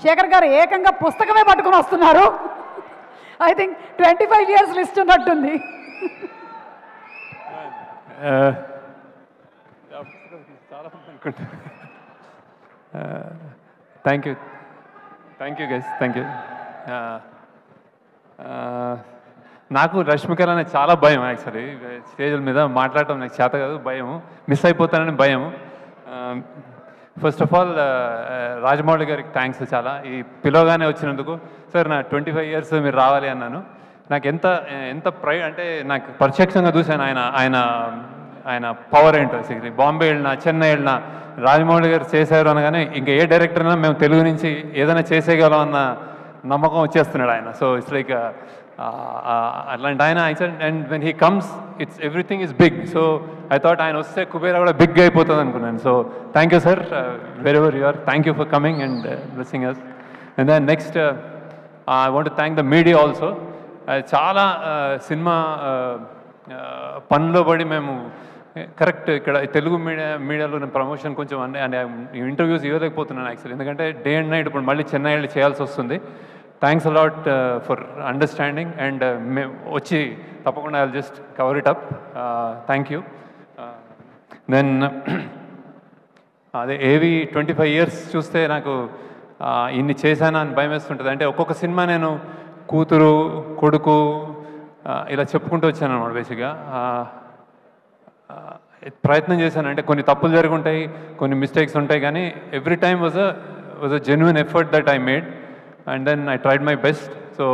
శేఖర్ గారు ఏకంగా పుస్తకమే పట్టుకుని వస్తున్నారు. ఐ థింక్ 25 years లిస్ట్ ఉన్నట్టుంది. Thank you guys, thank you. నాకు రష్మికర్ అనేది చాలా భయం. యాక్చువల్లీ స్టేజ్ల మీద మాట్లాడటం నాకు చేత కాదు, భయం, మిస్ అయిపోతానని భయం. ఫస్ట్ ఆఫ్ ఆల్ రాజమౌళి గారికి థ్యాంక్స్ చాలా, ఈ పిలవగానే వచ్చినందుకు. సార్ నా 25 years మీరు రావాలి అన్నాను. నాకు ఎంత ఎంత అంటే నాకు ప్రత్యక్షంగా చూశాను ఆయన పవర్ ఏంటో. బాంబే వెళ్ళినా, చెన్నై వెళ్ళినా రాజమౌళి గారు చేశారు అనగానే ఇంకా ఏ డైరెక్టర్ అయినా మేము తెలుగు నుంచి ఏదైనా చేసేయగలం అన్న నమ్మకం వచ్చేస్తున్నాడు ఆయన. సో ఇట్స్ లైక్ అట్లాంటి ఆయన. And when he comes it's everything is big. So I thought ఆయన వస్తే కుబేరా కూడా బిగ్గా అయిపోతుంది అనుకున్నాను. So thank you sir, wherever you are, thank you for coming and blessing us. And then next I want to thank the media also. చాలా cinema పనిలో పడి మేము కరెక్ట్ ఇక్కడ తెలుగు మీడియాలో నేను ప్రమోషన్ కొంచెం అంటే ఇంటర్వ్యూస్ ఇవ్వలేకపోతున్నాను యాక్చువల్లీ, ఎందుకంటే డే అండ్ నైట్ ఇప్పుడు మళ్ళీ చెన్నై వెళ్ళి చేయాల్సి వస్తుంది. Thanks a lot for understanding and మేము వచ్చి తప్పకుండా I will just cover it up. Thank you. Then అదే ఏవి 25 years చూస్తే నాకు ఇన్ని చేశానా అని భయం వేస్తుంటుంది. అంటే ఒక్కొక్క సినిమా నేను కూతురు, కొడుకు ఇలా చెప్పుకుంటూ వచ్చాను అన్నమాట. బేసిక్గా ప్రయత్నం చేశాను. అంటే కొన్ని తప్పులు జరిగి ఉంటాయి, కొన్ని మిస్టేక్స్ ఉంటాయి, కానీ every time was a genuine effort that I made and then I tried my best. So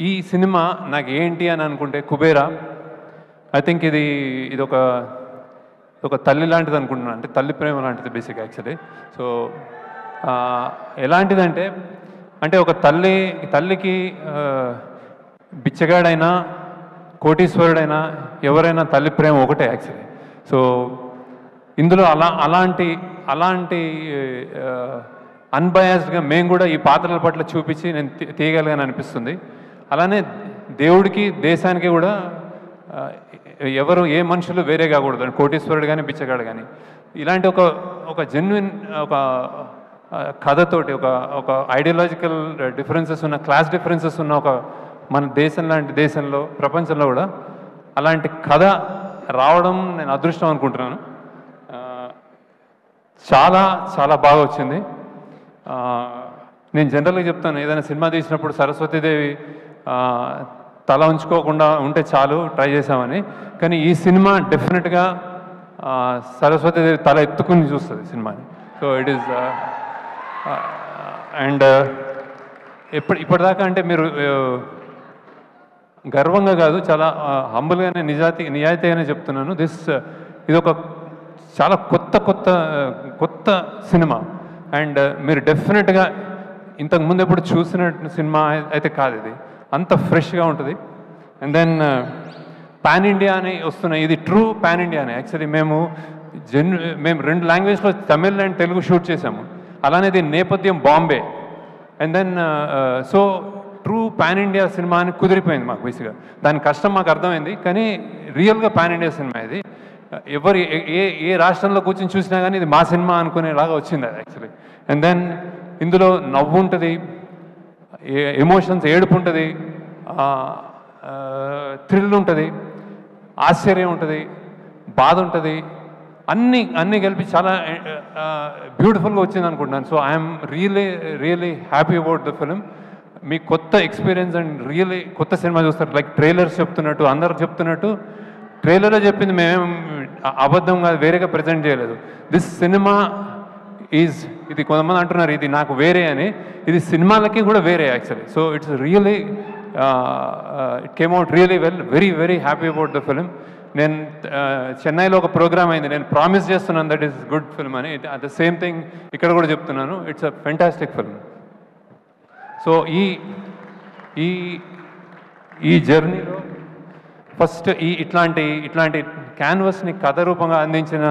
ఈ సినిమా నాకు ఏంటి అని అనుకుంటే కుబేరా, ఐ థింక్ ఇది ఒక తల్లి లాంటిది అనుకుంటున్నాను. అంటే తల్లి ప్రేమ లాంటిది బేసిక్ యాక్చువల్లీ. సో ఎలాంటిదంటే అంటే ఒక తల్లికి బిచ్చగాడైనా కోటీశ్వరుడైనా ఎవరైనా తల్లి ప్రేమ ఒకటే యాక్చువల్లీ. సో ఇందులో అలాంటి అన్బయాస్డ్గా మేము కూడా ఈ పాత్రల పట్ల చూపించి నేను తీయగలిగాను అనిపిస్తుంది. అలానే దేవుడికి, దేశానికి కూడా ఎవరు ఏ మనుషులు వేరే కాకూడదు, కోటీశ్వరుడు కానీ బిచ్చగాడు కానీ. ఇలాంటి ఒక జెన్యున్ ఒక కథతోటి ఒక ఐడియాలజికల్ డిఫరెన్సెస్ ఉన్న, క్లాస్ డిఫరెన్సెస్ ఉన్న ఒక మన దేశం లాంటి దేశంలో, ప్రపంచంలో కూడా అలాంటి కథ రావడం నేను అదృష్టం అనుకుంటున్నాను. చాలా చాలా బాగా వచ్చింది. నేను జనరల్గా చెప్తాను, ఏదైనా సినిమా తీసినప్పుడు సరస్వతీదేవి తల ఉంచుకోకుండా ఉంటే చాలు, ట్రై చేసామని. కానీ ఈ సినిమా డెఫినెట్గా సరస్వతీదేవి తల ఎత్తుకుని చూస్తుంది సినిమాని. సో ఇట్ ఈస్ అండ్ ఇప్పటిదాకా అంటే మీరు గర్వంగా కాదు, చాలా హంబుల్గానే నిజాయితీగానే చెప్తున్నాను. ఇది ఒక చాలా కొత్త సినిమా. అండ్ మీరు డెఫినెట్గా ఇంతకుముందు ఎప్పుడు చూసిన సినిమా అయితే కాదు, ఇది అంత ఫ్రెష్గా ఉంటుంది. అండ్ దెన్ పాన్ ఇండియా అని వస్తున్నాయి, ఇది ట్రూ పాన్ ఇండియానే. యాక్చువల్లీ మేము 2 లాంగ్వేజ్లో తమిళ్ అండ్ తెలుగు షూట్ చేసాము. అలానే దీని నేపథ్యం Bombay. And then so true pan India cinema అని కుదిరిపోయింది మాకు. బేసిక్గా దాని కష్టం మాకు అర్థమైంది, కానీ రియల్గా పాన్ ఇండియా సినిమా ఇది. ఎవరు ఏ రాష్ట్రంలో కూర్చొని చూసినా కానీ ఇది మా సినిమా అనుకునేలాగా వచ్చింది అది యాక్చువల్లీ. అండ్ దెన్ ఇందులో నవ్వు ఉంటుంది, ఎమోషన్స్, ఏడుపు ఉంటుంది, థ్రిల్ ఉంటుంది, ఆశ్చర్యం ఉంటుంది, బాధ ఉంటుంది, అన్నీ కలిపి చాలా బ్యూటిఫుల్గా వచ్చింది అనుకుంటున్నాను. So I'm really happy about the film. మీ కొత్త ఎక్స్పీరియన్స్ అండ్ రియలీ కొత్త సినిమా చూస్తారు. లైక్ ట్రైలర్స్ చెప్తున్నట్టు, అందరు చెప్తున్నట్టు ట్రైలర్లో చెప్పింది మేమేం అబద్ధం కాదు, వేరేగా ప్రజెంట్ చేయలేదు. దిస్ సినిమా ఇది కొంతమంది అంటున్నారు ఇది నాకు వేరే అని, ఇది సినిమాలకి కూడా వేరే actually. So it's really it came out really well. Very happy about the film. నేను చెన్నైలో ఒక ప్రోగ్రామ్ అయింది, నేను ప్రామిస్ చేస్తున్నాను దట్ ఈస్ గుడ్ ఫిల్మ్ అని. ద సేమ్ థింగ్ ఇక్కడ కూడా చెప్తున్నాను, it's a fantastic film. So ఈ జర్నీలో ఫస్ట్ ఇట్లాంటి క్యాన్వస్ని కథ రూపంగా అందించిన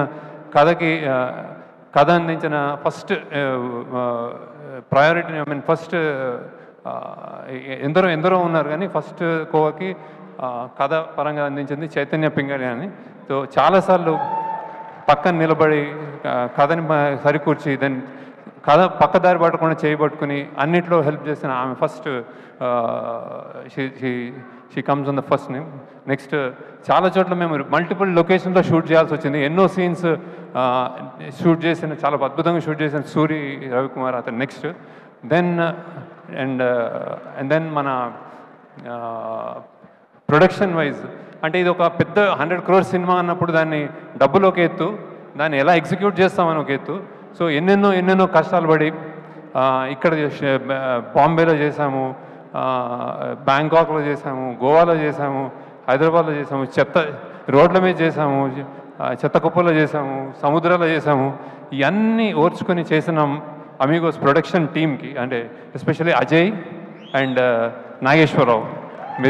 కథ అందించిన first priority, I mean first ఎందరో ఉన్నారు, కానీ ఫస్ట్ కోవకి కథ పరంగా అందించింది చైతన్య పింగళి అని. సో చాలాసార్లు పక్కన నిలబడి కథని సరికూర్చి దెన్ కథ పక్కదారి పట్టకుండా చేయబట్టుకుని అన్నిట్లో హెల్ప్ చేసిన ఆమె first she comes on the first name. Next చాలా చోట్ల మేము మల్టిపుల్ లొకేషన్లో షూట్ చేయాల్సి వచ్చింది. ఎన్నో సీన్స్ షూట్ చేసిన, చాలా అద్భుతంగా షూట్ చేసిన సూరి రవికుమార్ అతను నెక్స్ట్. దెన్ అండ్ దెన్ మన ప్రొడక్షన్ వైజ్ అంటే ఇది ఒక పెద్ద 100 crore సినిమా అన్నప్పుడు దాన్ని డబ్బులు ఒక ఎత్తు, దాన్ని ఎలా ఎగ్జిక్యూట్ చేస్తామని ఒక ఎత్తు. సో ఎన్నెన్నో కష్టాలు పడి ఇక్కడ బాంబేలో చేసాము, బ్యాంకాక్లో చేసాము, గోవాలో చేసాము, హైదరాబాద్లో చేసాము, రోడ్ల మీద చేసాము, చెత్త కుప్పలో చేసాము, సముద్రాల్లో చేసాము. ఇవన్నీ ఓర్చుకొని చేసిన అమీగోస్ ప్రొడక్షన్ టీమ్కి అంటే ఎస్పెషల్లీ అజయ్ అండ్ నాగేశ్వరరావు మీ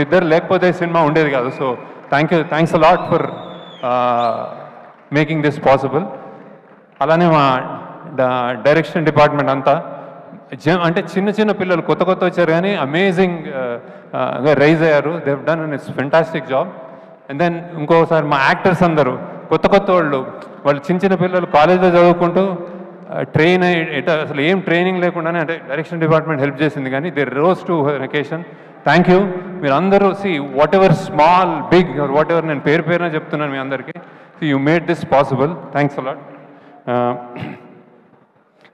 ఇద్దరు లేకపోతే సినిమా ఉండేది కాదు. So thanks a lot for making this possible. అలానే మా డైరెక్షన్ డిపార్ట్మెంట్ అంతా అంటే చిన్న పిల్లలు కొత్త వచ్చారు కానీ అమేజింగ్గా రైజ్ అయ్యారు. They have done it's fantastic job. And then ఇంకోసారి మా యాక్టర్స్ అందరూ కొత్త వాళ్ళు చిన్న పిల్లలు కాలేజ్లో చదువుకుంటూ ట్రైన్ అసలు ఏం ట్రైనింగ్ లేకుండానే అంటే డైరెక్షన్ డిపార్ట్మెంట్ హెల్ప్ చేసింది. కానీ they rose to occasion. Thank you. మీరు అందరూ whatever small big whatever నేను పేరున చెప్తున్నాను మీ అందరికీ. You made this possible. Thanks a lot.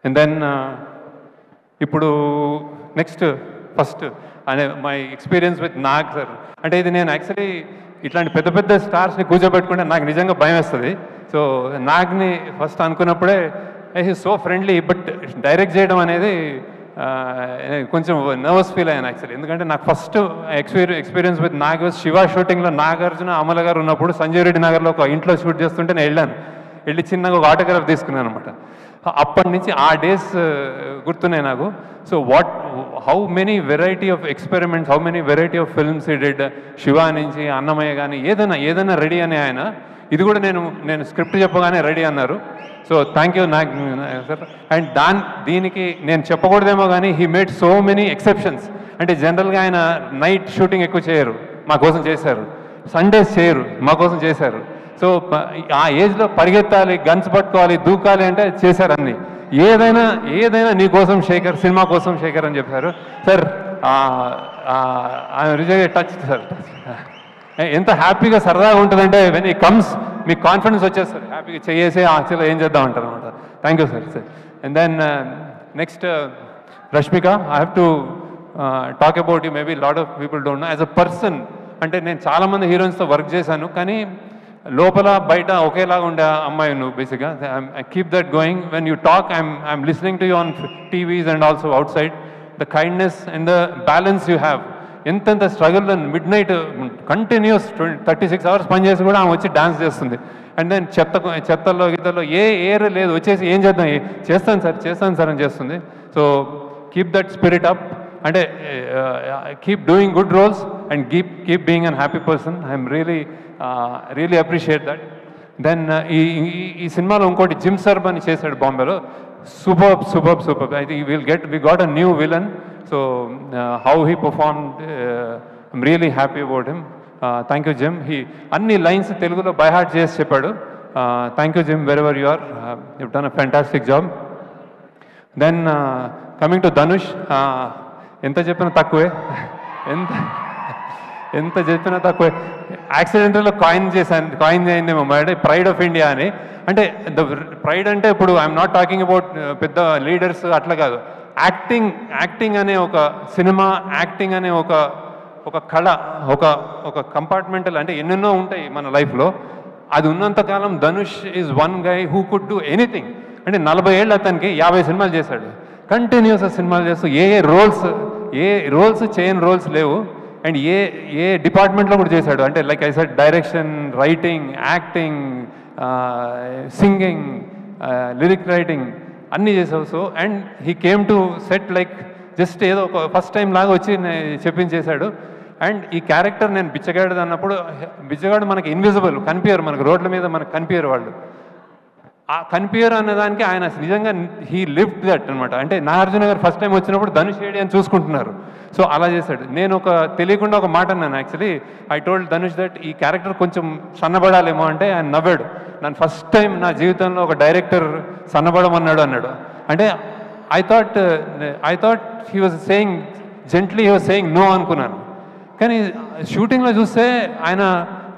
And then ఇప్పుడు నెక్స్ట్ ఫస్ట్ అనే my experience with Nag sir. అంటే ఇది నేను యాక్చువల్లీ ఇట్లాంటి పెద్ద స్టార్స్ని కూర్చోబెట్టుకుంటే నాకు నిజంగా భయం వేస్తుంది. సో నాగ్ని ఫస్ట్ అనుకున్నప్పుడే he so friendly, but direct చేయడం అనేది కొంచెం నర్వస్ ఫీల్ అయ్యాను యాక్చువల్లీ. ఎందుకంటే నాకు first experience with Nag Shiva షూటింగ్లో నాగార్జున అమల గారు ఉన్నప్పుడు సంజయ్ రెడ్డి నగర్లో ఒక ఇంట్లో షూట్ చేస్తుంటే నేను వెళ్ళి చిన్నగా ఒక ఆటోగ్రాఫ్ తీసుకున్నాను అనమాట. అప్పటి నుంచి ఆ డేస్ గుర్తున్నాయి నాకు. So how many variety of experiments, how many variety of films ఈ డెడ్. శివ నుంచి అన్నమయ్య కానీ ఏదైనా రెడీ అని ఆయన. ఇది కూడా నేను స్క్రిప్ట్ చెప్పగానే రెడీ అన్నారు. So thank you Nag sir. And దీనికి నేను చెప్పకూడదేమో కానీ he made so many exceptions. అంటే జనరల్గా ఆయన నైట్ షూటింగ్ ఎక్కువ చేయరు, మా కోసం చేశారు. సండేస్ చేయరు, మా కోసం చేశారు. సో ఆ ఏజ్లో పరిగెత్తాలి, గన్స్ పట్టుకోవాలి, దూకాలి అంటే చేశారు అన్నీ. ఏదైనా నీ కోసం శేఖర్, సినిమా కోసం శేఖర్ అని చెప్పారు సార్. Result touch sir. ఎంత హ్యాపీగా సరదాగా ఉంటుందంటే వెన్ ఈ కమ్స్ మీకు కాన్ఫిడెన్స్ వచ్చేస్తారు, హ్యాపీగా చేసి యాక్చువల్గా ఏం చేద్దాం అంటారు అనమాట. Thank you sir. And then next Rashmika, I have to talk about you. Maybe lot of people don't know as a person. అంటే నేను చాలామంది హీరోయిన్స్తో వర్క్ చేశాను, కానీ లోపల బయట ఒకేలాగా ఉండే అమ్మాయి నువ్వు బేసిక్గా. I keep that going. When you talk I'm listening to you on TVs and also outside. The kindness and the balance you have. ఎంతెంత struggle midnight continuous 36 hours పనిచేసి కూడా ఆమె వచ్చి డాన్స్ చేస్తుంది. అండ్ దెన్ చెత్తలో ఏ ఏర్ లేదు, వచ్చేసి ఏం చేద్దాం, చేస్తాను సార్ అని చేస్తుంది. So keep that spirit up. అంటే keep doing good roles and keep being an happy person. I'm really appreciate that. Then ఈ సినిమాలో ఇంకోటి జిమ్ సర్బ్ అని చేశాడు బాంబేలో. Super. I think we got a new villain. So how he performed, I'm really happy about him. Thank you Jim. అన్ని lines తెలుగులో by heart చేసి చెప్పాడు. Thank you gym, wherever you are. You've done a fantastic job. Then coming to Dhanush, ఎంత చెప్పినా తక్కువే. ఎంత చెప్పినా తక్కువే. యాక్సిడెంటల్లో కాయిన్ అయిందేమో అంటే ప్రైడ్ ఆఫ్ ఇండియా అని. అంటే ప్రైడ్ అంటే ఇప్పుడు ఐఎమ్ నాట్ టాకింగ్ అబౌట్ పెద్ద లీడర్స్ అట్లా కాదు. యాక్టింగ్ అనే ఒక సినిమా, యాక్టింగ్ అనే ఒక కళ, ఒక కంపార్ట్మెంటల్ అంటే ఎన్నెన్నో ఉంటాయి మన లైఫ్లో. అది ఉన్నంతకాలం Dhanush is one guy who could do anything. అంటే 40 ఏళ్ళు అతనికి 50 సినిమాలు చేశాడు కంటిన్యూస్గా. సినిమాలు చేస్తూ ఏ రోల్స్ చేయని రోల్స్ లేవు. అండ్ ఏ డిపార్ట్మెంట్లో కూడా చేశాడు. అంటే like I said, direction, writing, acting, singing, lyric writing అన్నీ చేసావు. So and he came to set like just ఏదో ఒక ఫస్ట్ టైం లాగా వచ్చి చెప్పించేశాడు. అండ్ ఈ క్యారెక్టర్ నేను బిచ్చగాడు అన్నప్పుడు, బిచ్చగాడు మనకి ఇన్విజిబుల్, కనిపించరు మనకు, రోడ్ల మీద మనకు కనిపించరు వాళ్ళు. ఆ కనిపించరు అన్నదానికి ఆయన నిజంగా హీ లివ్డ్ దట్ అనమాట. అంటే నాగార్జున గారు ఫస్ట్ టైం వచ్చినప్పుడు ధనుష్ ఏడి అని చూసుకుంటున్నారు. సో అలా చేశాడు. నేను తెలియకుండా ఒక మాట అన్నాను actually. I told Dhanush that ఈ క్యారెక్టర్ కొంచెం సన్నబడాలేమో అంటే ఆయన నవ్వాడు. నన్ను ఫస్ట్ టైం నా జీవితంలో ఒక డైరెక్టర్ సన్నబడమన్నాడు. అంటే I thought he was saying gently, he was saying no అనుకున్నాను. కానీ షూటింగ్లో చూస్తే ఆయన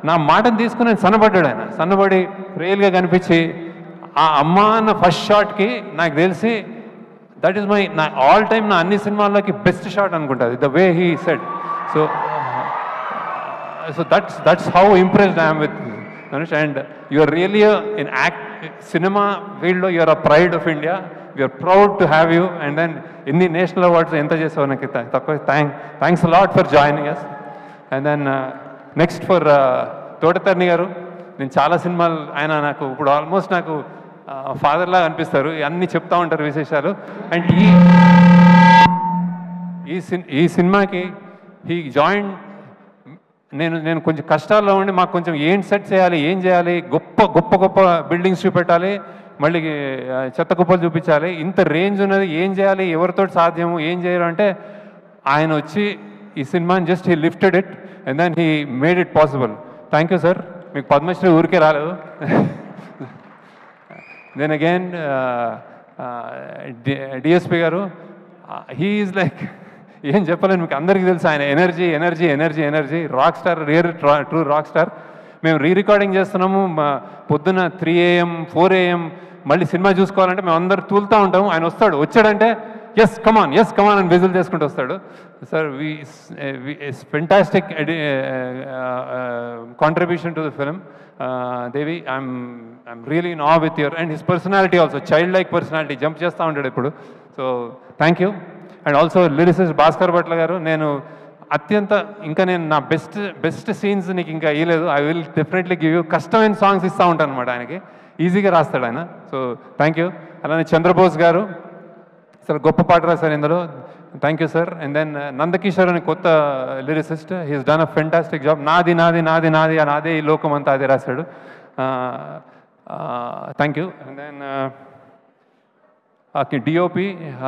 నా మాటను తీసుకుని సన్నబడ్డాడు. ఆయన సన్నబడి రియల్గా కనిపించి ఆ అమ్మ అన్న ఫస్ట్ షాట్కి నాకు తెలిసి దట్ ఈస్ నా ఆల్ టైమ్ నా అన్ని సినిమాల్లోకి బెస్ట్ షాట్ అనుకుంటుంది, the way he said. So that's how impressed I'm with Dhanush, and you are really in cinema field, you are a pride of India. We are proud to have you. And then in the national awards, thanks a lot for joining us. And then next for Todatarni garu, నేను చాలా సినిమాలు ఆయన నాకు ఇప్పుడు almost నాకు father లాగా అనిపిస్తారు, అన్నీ చెప్తా ఉంటారు విశేషాలు. అండ్ ఈ సినిమాకి హీ జాయిన్, నేను కొంచెం కష్టాల్లో ఉండి మాకు కొంచెం ఏం సెట్ చేయాలి, ఏం చేయాలి, గొప్ప గొప్ప గొప్ప బిల్డింగ్స్ చూపెట్టాలి, మళ్ళీ చెత్త కుప్పలు చూపించాలి, ఇంత రేంజ్ ఉన్నది, ఏం చేయాలి, ఎవరితో సాధ్యము, ఏం చేయరు అంటే ఆయన వచ్చి ఈ సినిమాని just he lifted it and then he made it possible. Thank you sir. మీకు పద్మశ్రీ ఊరికే రాలేదు. Then again DSP garu, he is like ఏం చెప్పలేను మీకు, అందరికీ తెలుసు ఆయన energy energy energy energy, rock star, true rock star. మేము రికార్డింగ్ చేస్తున్నాము పొద్దున్న 3 AM 4 AM, మళ్ళీ సినిమా చూసుకోవాలంటే మేము అందరు తూలుతూ ఉంటాము. ఆయన వచ్చాడంటే ఎస్ కమాన్ అని విజిల్ చేసుకుంటూ వస్తాడు. Sir fantastic contribution to the film. Devi, I'm really in awe with your and his personality also, child like personality, jump చేస్తూ ఉంటాడు ఇప్పుడు. So thank you. And also lyricist Bhaskar Bhatla garu, నేను నా బెస్ట్ సీన్స్ నీకు ఇంకా ఇవ్వలేదు. I will definitely give you. కష్టమైన songs ఇస్తూ ఉంటాను అనమాట ఆయనకి, ఈజీగా రాస్తాడు ఆయన. So thank you. అలానే చంద్రబోస్ గారు అసలు గొప్ప పాట రాశారు ఇందులో, thank you sir. And then Nandakishore అని కొత్త lyricist, he's done a fantastic job. నాది నాది నాది నాది నాదే ఈ లోకం అంతా అదే రాశాడు. Thank you. And then DOP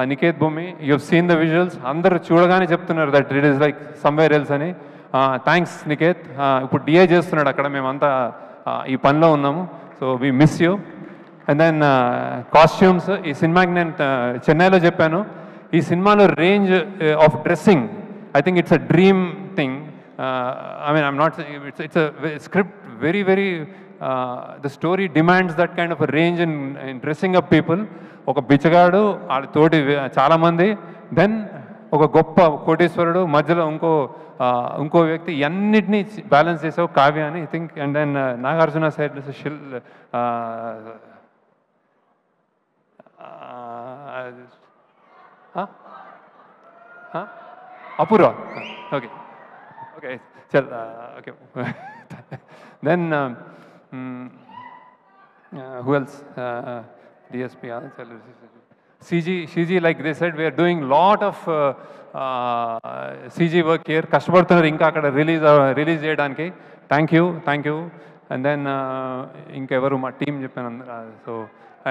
Niket Bommi, you have seen the visuals, అందరూ చూడగానే చెప్తున్నారు that it is like somewhere else అని. థ్యాంక్స్ నికేత్. ఇప్పుడు డిఏ చేస్తున్నాడు అక్కడ, మేమంతా ఈ పనిలో ఉన్నాము. So we miss you. And then costumes, ఈ సినిమాకి నేను చెన్నైలో చెప్పాను, ఈ సినిమాలో range of dressing, I think it's a dream thing. I mean I'm not, it's a script very very, the story demands that kind of range in dressing up people. ఒక బిచ్చగాడు, వాళ్ళ తోటి చాలామంది, దెన్ ఒక గొప్ప కోటీశ్వరుడు, మధ్యలో ఇంకో వ్యక్తి, అన్నిటినీ బ్యాలెన్స్ చేసావు కావ్య అని I think. And then Nagarjuna side Apoorva. Okay okay చల్ okay. Then who else? DSP, CG, like they said, we are doing lot of CG work here. కష్టపడుతున్నారు ఇంకా అక్కడ రిలీజ్ చేయడానికి. Thank you. అండ్ దెన్ ఇంకెవరు మా టీం చెప్పాను అందరూ. So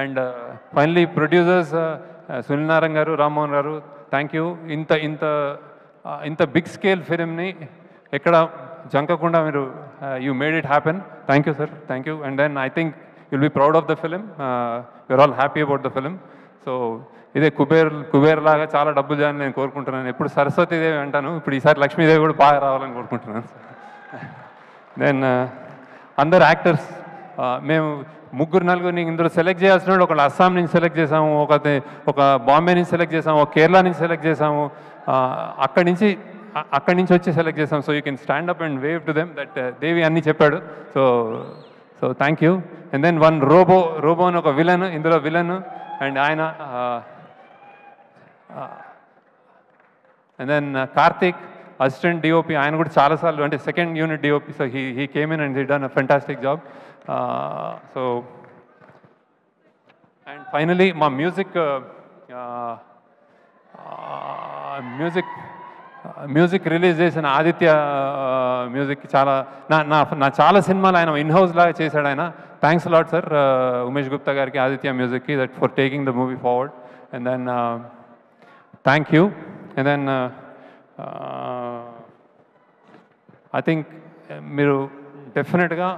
and finally producers Sunil Narayana garu, Rammohan garu, thank you. ఇంత బిగ్ స్కేల్ ఫిలింని ఎక్కడ జంకకుండా మీరు you made it happen. Thank you sir, thank you. And then I think you'll be proud of the film. We're all happy about the film. So ఇదే కుబేర్ లాగా చాలా డబ్బులు చేయాలని నేను కోరుకుంటున్నాను. ఎప్పుడు సరస్వతీదేవి అంటాను, ఇప్పుడు ఈసారి లక్ష్మీదేవి కూడా బాగా రావాలని కోరుకుంటున్నాను. దెన్ అందరు యాక్టర్స్, మేము 3-4 ఇందులో సెలెక్ట్ చేయాల్సిన వాళ్ళు, ఒకళ్ళు అస్సాం నుంచి సెలెక్ట్ చేసాము, ఒక బాంబే నుంచి సెలెక్ట్ చేసాము, ఒక కేరళ నుంచి సెలెక్ట్ చేసాము, అక్కడి నుంచి వచ్చి సెలెక్ట్ చేసాము. So you can stand up and wave to them that Devi అన్నీ చెప్పాడు. So thank you. And then one robo అని ఒక విలన్, ఇందులో విలన్, అండ్ ఆయన. And then Karthik assistant DOP, ఆయన కూడా చాలాసార్లు, అంటే second unit DOP. So he came in and he done a fantastic job. So and finally మా మ్యూజిక్ రిలీజ్ చేసిన ఆదిత్య మ్యూజిక్, చాలా నా చాలా సినిమాలు ఆయన ఇన్హౌస్ లాగా చేశాడు ఆయన. Thanks lot sir Umesh Gupta గారికి, ఆదిత్య మ్యూజిక్కి, that for taking the movie forward. And then thank you. And then I think మీరు డెఫినెట్గా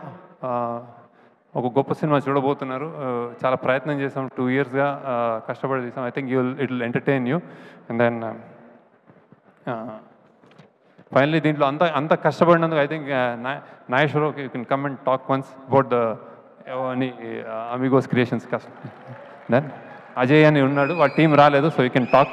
ఒక గొప్ప సినిమా చూడబోతున్నారు. చాలా ప్రయత్నం చేసాం, 2 yearsగా కష్టపడి చేసాం. I think it will entertain you. And then finally దీంట్లో అంత కష్టపడినందుకు I think Nageswara you can come and talk once about the Amigos Creations కష్టం. దెన్ అజయ్ అని ఉన్నాడు, వాళ్ళ టీం రాలేదు, సో యూ కెన్ టాక్.